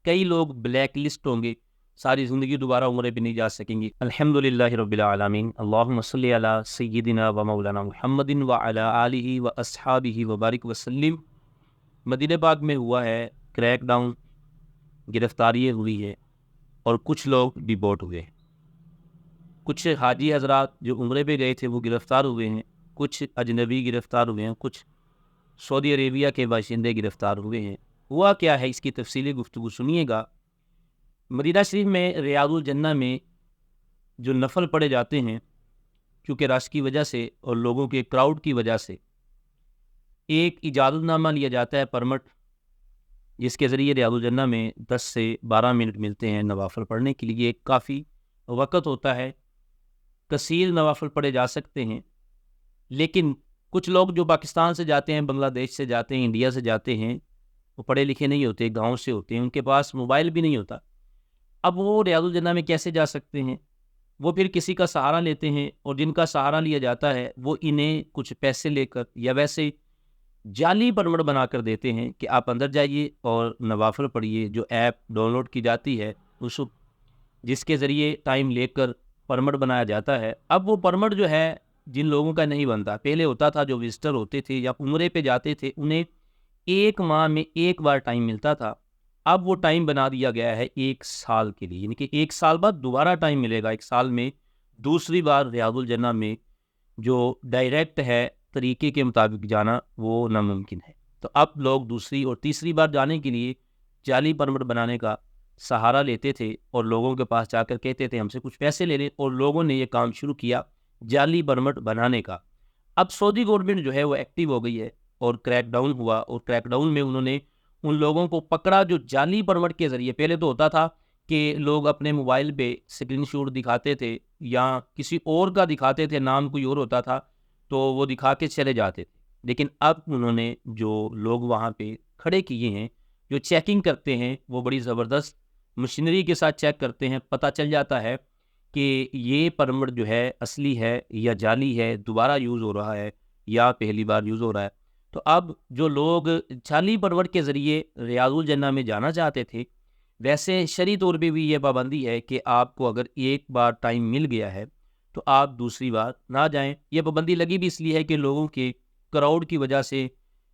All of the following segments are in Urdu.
کئی لوگ بلیک لسٹ ہوں گے، ساری زندگی دوبارہ عمرے پہ نہیں جا سکیں گے۔ الحمدللہ رب العالمین، اللہم صلی علی سیدنا و مولانا محمد و علی آلہ و اصحابہ وبارک وسلم۔ مدینہ پاک میں ہوا ہے کریک ڈاؤن، گرفتاریاں ہوئی ہے اور کچھ لوگ ڈیپورٹ ہوئے ہیں۔ کچھ حاجی حضرات جو عمرے پہ گئے تھے وہ گرفتار ہوئے ہیں، کچھ اجنبی گرفتار ہوئے ہیں، کچھ سعودی عربیہ کے باشندے گرفتار ہوئے ہیں۔ ہوا کیا ہے، اس کی تفصیلی گفتگو سنیے گا۔ مدینہ شریف میں ریاض الجنہ میں جو نفل پڑھے جاتے ہیں، کیونکہ رش کی وجہ سے اور لوگوں کے کراؤڈ کی وجہ سے ایک اجازت نامہ لیا جاتا ہے، پرمٹ، جس کے ذریعے ریاض الجنہ میں 10 سے 12 منٹ ملتے ہیں نوافل پڑھنے کے لیے۔ ایک کافی وقت ہوتا ہے، کثیر نوافل پڑھے جا سکتے ہیں، لیکن کچھ لوگ جو پاکستان سے جاتے ہیں، بنگلہ دیش سے جاتے ہیں، انڈیا سے جاتے ہیں، وہ پڑھے لکھے نہیں ہوتے، گاؤں سے ہوتے ہیں، ان کے پاس موبائل بھی نہیں ہوتا۔ اب وہ ریاض الجنہ میں کیسے جا سکتے ہیں؟ وہ پھر کسی کا سہارا لیتے ہیں، اور جن کا سہارا لیا جاتا ہے وہ انہیں کچھ پیسے لے کر یا ویسے جعلی پرمٹ بنا کر دیتے ہیں کہ آپ اندر جائیے اور نوافل پڑھیے۔ جو ایپ ڈاؤن لوڈ کی جاتی ہے اس جس کے ذریعے ٹائم لے کر پرمٹ بنایا جاتا ہے۔ اب وہ پرمٹ جو ہے جن لوگوں کا نہیں بنتا، پہلے ہوتا تھا جو وزٹر ہوتے تھے یا عمرے پہ جاتے تھے، انہیں 1 ماہ میں 1 بار ٹائم ملتا تھا۔ اب وہ ٹائم بنا دیا گیا ہے 1 سال کے لیے، یعنی کہ 1 سال بعد دوبارہ ٹائم ملے گا۔ 1 سال میں دوسری بار ریاض الجنہ میں جو ڈائریکٹ ہے طریقے کے مطابق جانا وہ ناممکن ہے۔ تو اب لوگ دوسری اور تیسری بار جانے کے لیے جعلی پرمٹ بنانے کا سہارا لیتے تھے، اور لوگوں کے پاس جا کر کہتے تھے ہم سے کچھ پیسے لے لیں، اور لوگوں نے یہ کام شروع کیا جعلی پرمٹ بنانے کا۔ اب سعودی گورنمنٹ جو ہے وہ ایکٹیو ہو گئی ہے، اور کریک ڈاؤن ہوا، اور کریک ڈاؤن میں انہوں نے ان لوگوں کو پکڑا جو جعلی پرمٹ کے ذریعے، پہلے تو ہوتا تھا کہ لوگ اپنے موبائل پہ اسکرین شاٹ دکھاتے تھے یا کسی اور کا دکھاتے تھے، نام کوئی اور ہوتا تھا تو وہ دکھا کے چلے جاتے تھے، لیکن اب انہوں نے جو لوگ وہاں پہ کھڑے کیے ہیں، جو چیکنگ کرتے ہیں، وہ بڑی زبردست مشینری کے ساتھ چیک کرتے ہیں، پتہ چل جاتا ہے کہ یہ پرمٹ جو ہے اصلی ہے یا جعلی ہے، دوبارہ یوز ہو رہا ہے یا پہلی بار یوز ہو رہا ہے۔ تو اب جو لوگ جعلی پرمٹ کے ذریعے ریاض الجنہ میں جانا چاہتے تھے، ویسے شرعی طور پہ بھی یہ پابندی ہے کہ آپ کو اگر ایک بار ٹائم مل گیا ہے تو آپ دوسری بار نہ جائیں۔ یہ پابندی لگی بھی اس لیے ہے کہ لوگوں کے کراؤڈ کی وجہ سے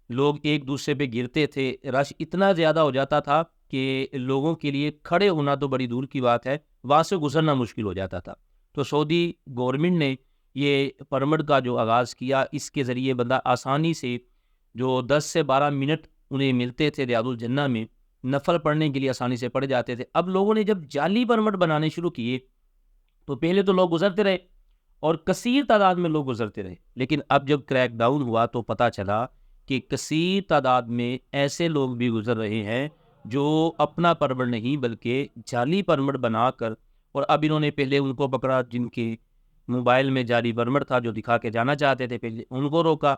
لوگ ایک دوسرے پہ گرتے تھے، رش اتنا زیادہ ہو جاتا تھا کہ لوگوں کے لیے کھڑے ہونا تو بڑی دور کی بات ہے، وہاں سے گزرنا مشکل ہو جاتا تھا۔ تو سعودی گورنمنٹ نے یہ پرمٹ کا جو آغاز کیا، اس کے ذریعے بندہ آسانی سے جو 10 سے 12 منٹ انہیں ملتے تھے ریاض الجنہ میں نفل پڑھنے کے لیے آسانی سے پڑھ جاتے تھے۔ اب لوگوں نے جب جعلی پرمٹ بنانے شروع کیے تو پہلے تو لوگ گزرتے رہے اور کثیر تعداد میں لوگ گزرتے رہے، لیکن اب جب کریک ڈاؤن ہوا تو پتہ چلا کہ کثیر تعداد میں ایسے لوگ بھی گزر رہے ہیں جو اپنا پرمٹ نہیں بلکہ جعلی پرمٹ بنا کر، اور اب انہوں نے پہلے ان کو پکڑا جن کے موبائل میں جعلی پرمٹ تھا، جو دکھا کے جانا چاہتے تھے، پہلے ان کو روکا،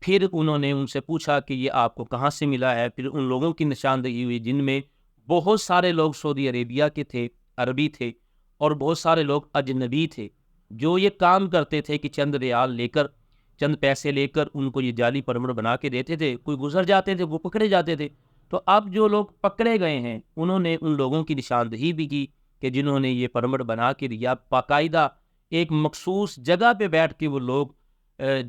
پھر انہوں نے ان سے پوچھا کہ یہ آپ کو کہاں سے ملا ہے۔ پھر ان لوگوں کی نشاندہی ہوئی جن میں بہت سارے لوگ سعودی عربیہ کے تھے، عربی تھے، اور بہت سارے لوگ اجنبی تھے جو یہ کام کرتے تھے کہ چند ریال لے کر، چند پیسے لے کر ان کو یہ جعلی پرمٹ بنا کے دیتے تھے، کوئی گزر جاتے تھے، وہ پکڑے جاتے تھے۔ تو اب جو لوگ پکڑے گئے ہیں انہوں نے ان لوگوں کی نشاندہی بھی کی کہ جنہوں نے یہ پرمٹ بنا کے دیا، باقاعدہ ایک مخصوص جگہ پہ بیٹھ کے وہ لوگ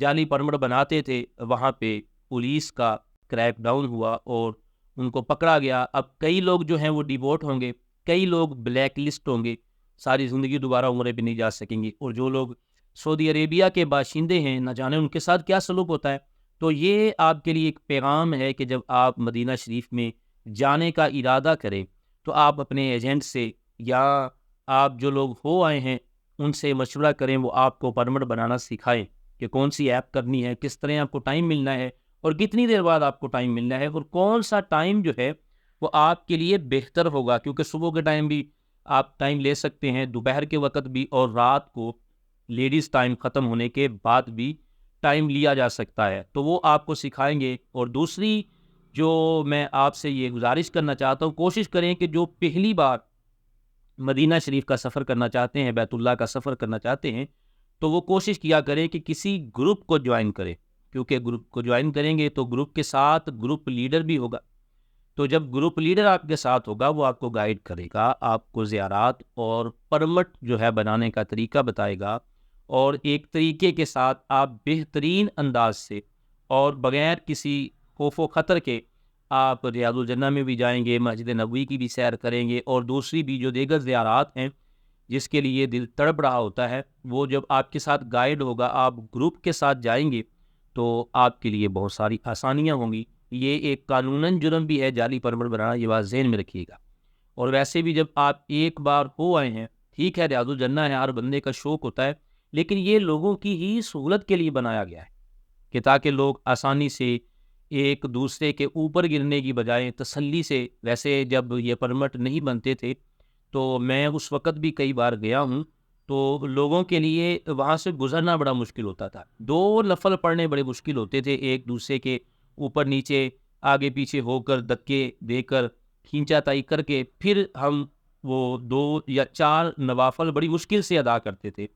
جعلی پرمٹ بناتے تھے، وہاں پہ پولیس کا کریک ڈاؤن ہوا اور ان کو پکڑا گیا۔ اب کئی لوگ جو ہیں وہ ڈیپورٹ ہوں گے، کئی لوگ بلیک لسٹ ہوں گے، ساری زندگی دوبارہ عمرے پہ نہیں جا سکیں گے، اور جو لوگ سعودی عربیہ کے باشندے ہیں نہ جانے ان کے ساتھ کیا سلوک ہوتا ہے۔ تو یہ آپ کے لیے ایک پیغام ہے کہ جب آپ مدینہ شریف میں جانے کا ارادہ کریں تو آپ اپنے ایجنٹ سے یا آپ جو لوگ ہو آئے ہیں ان سے مشورہ کریں، وہ آپ کو پرمٹ بنانا سکھائیں کہ کون سی ایپ کرنی ہے، کس طرح آپ کو ٹائم ملنا ہے، اور کتنی دیر بعد آپ کو ٹائم ملنا ہے، اور کون سا ٹائم جو ہے وہ آپ کے لیے بہتر ہوگا، کیونکہ صبح کے ٹائم بھی آپ ٹائم لے سکتے ہیں، دوپہر کے وقت بھی، اور رات کو لیڈیز ٹائم ختم ہونے کے بعد بھی ٹائم لیا جا سکتا ہے۔ تو وہ آپ کو سکھائیں گے۔ اور دوسری جو میں آپ سے یہ گزارش کرنا چاہتا ہوں، کوشش کریں کہ جو پہلی بار مدینہ شریف کا سفر کرنا چاہتے ہیں، بیت اللہ کا سفر کرنا چاہتے ہیں، تو وہ کوشش کیا کریں کہ کسی گروپ کو جوائن کریں، کیونکہ گروپ کو جوائن کریں گے تو گروپ کے ساتھ گروپ لیڈر بھی ہوگا، تو جب گروپ لیڈر آپ کے ساتھ ہوگا وہ آپ کو گائیڈ کرے گا، آپ کو زیارات اور پرمٹ جو ہے بنانے کا طریقہ بتائے گا، اور ایک طریقے کے ساتھ آپ بہترین انداز سے اور بغیر کسی خوف و خطر کے آپ ریاض الجنہ میں بھی جائیں گے، مسجد نبوی کی بھی سیر کریں گے، اور دوسری بھی جو دیگر زیارات ہیں جس کے لیے دل تڑپ رہا ہوتا ہے، وہ جب آپ کے ساتھ گائیڈ ہوگا، آپ گروپ کے ساتھ جائیں گے تو آپ کے لیے بہت ساری آسانیاں ہوں گی۔ یہ ایک قانوناً جرم بھی ہے جعلی پرمٹ بنانا، یہ بات ذہن میں رکھیے گا۔ اور ویسے بھی جب آپ ایک بار ہو آئے ہیں، ٹھیک ہے ریاض الجنہ ہے، ہر بندے کا شوق ہوتا ہے، لیکن یہ لوگوں کی ہی سہولت کے لیے بنایا گیا ہے کہ تاکہ لوگ آسانی سے ایک دوسرے کے اوپر گرنے کی بجائے تسلی سے، ویسے جب یہ پرمٹ نہیں بنتے تھے تو میں اس وقت بھی کئی بار گیا ہوں، تو لوگوں کے لیے وہاں سے گزرنا بڑا مشکل ہوتا تھا، 2 نفل پڑھنے بڑے مشکل ہوتے تھے، ایک دوسرے کے اوپر نیچے آگے پیچھے ہو کر دھکے دے کر کھینچا تائی کر کے پھر ہم وہ 2 یا 4 نوافل بڑی مشکل سے ادا کرتے تھے۔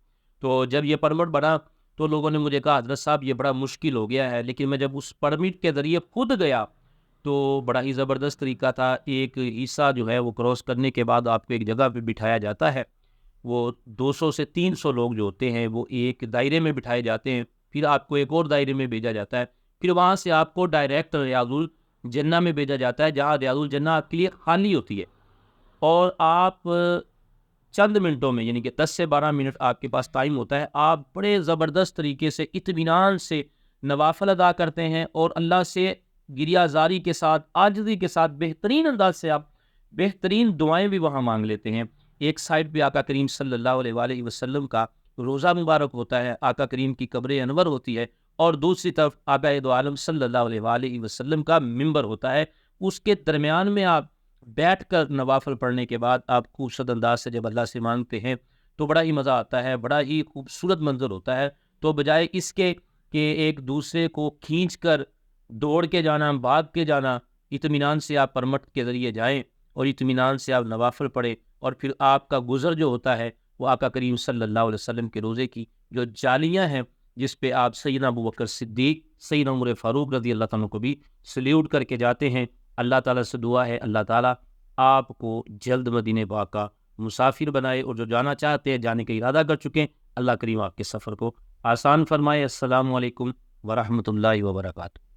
تو جب یہ پرمٹ بنا تو لوگوں نے مجھے کہا حضرت صاحب یہ بڑا مشکل ہو گیا ہے، لیکن میں جب اس پرمٹ کے ذریعے خود گیا تو بڑا ہی زبردست طریقہ تھا۔ ایک حصہ جو ہے وہ کراس کرنے کے بعد آپ کو ایک جگہ پہ بٹھایا جاتا ہے، وہ 200 سے 300 لوگ جو ہوتے ہیں وہ ایک دائرے میں بٹھائے جاتے ہیں، پھر آپ کو ایک اور دائرے میں بھیجا جاتا ہے، پھر وہاں سے آپ کو ڈائریکٹ ریاض الجنہ میں بھیجا جاتا ہے، جہاں ریاض الجنہ آپ کے لیے خالی ہوتی ہے، اور آپ چند منٹوں میں، یعنی کہ 10 سے 12 منٹ آپ کے پاس ٹائم ہوتا ہے، آپ بڑے زبردست طریقے سے اطمینان سے نوافل ادا کرتے ہیں، اور اللہ سے گریہ زاری کے ساتھ، عاجزی کے ساتھ، بہترین انداز سے آپ بہترین دعائیں بھی وہاں مانگ لیتے ہیں۔ ایک سائڈ پہ آقا کریم صلی اللہ علیہ وآلہ وسلم کا روزہ مبارک ہوتا ہے، آقا کریم کی قبر انور ہوتی ہے، اور دوسری طرف آقا دو عالم صلی اللہ علیہ وآلہ وسلم کا ممبر ہوتا ہے، اس کے درمیان میں آپ بیٹھ کر نوافل پڑھنے کے بعد آپ خوبصورت انداز سے جب اللہ سے مانگتے ہیں تو بڑا ہی مزہ آتا ہے، بڑا ہی خوبصورت منظر ہوتا ہے۔ تو بجائے اس کے کہ ایک دوسرے کو کھینچ کر دوڑ کے جانا، بھاگ کے جانا، اطمینان سے آپ پرمٹ کے ذریعے جائیں اور اطمینان سے آپ نوافل پڑھیں، اور پھر آپ کا گزر جو ہوتا ہے وہ آقا کریم صلی اللہ علیہ وسلم کے روزے کی جو جالیاں ہیں، جس پہ آپ سیدنا ابوبکر صدیق، سیدنا عمر فاروق رضی اللہ تعالیٰ کو بھی سلیوٹ کر کے جاتے ہیں۔ اللہ تعالیٰ سے دعا ہے اللہ تعالیٰ آپ کو جلد مدینہ پاک کا مسافر بنائے، اور جو جانا چاہتے ہیں، جانے کا ارادہ کر چکے ہیں، اللہ کریم آپ کے سفر کو آسان فرمائے۔ السلام علیکم ورحمۃ اللہ وبرکاتہ۔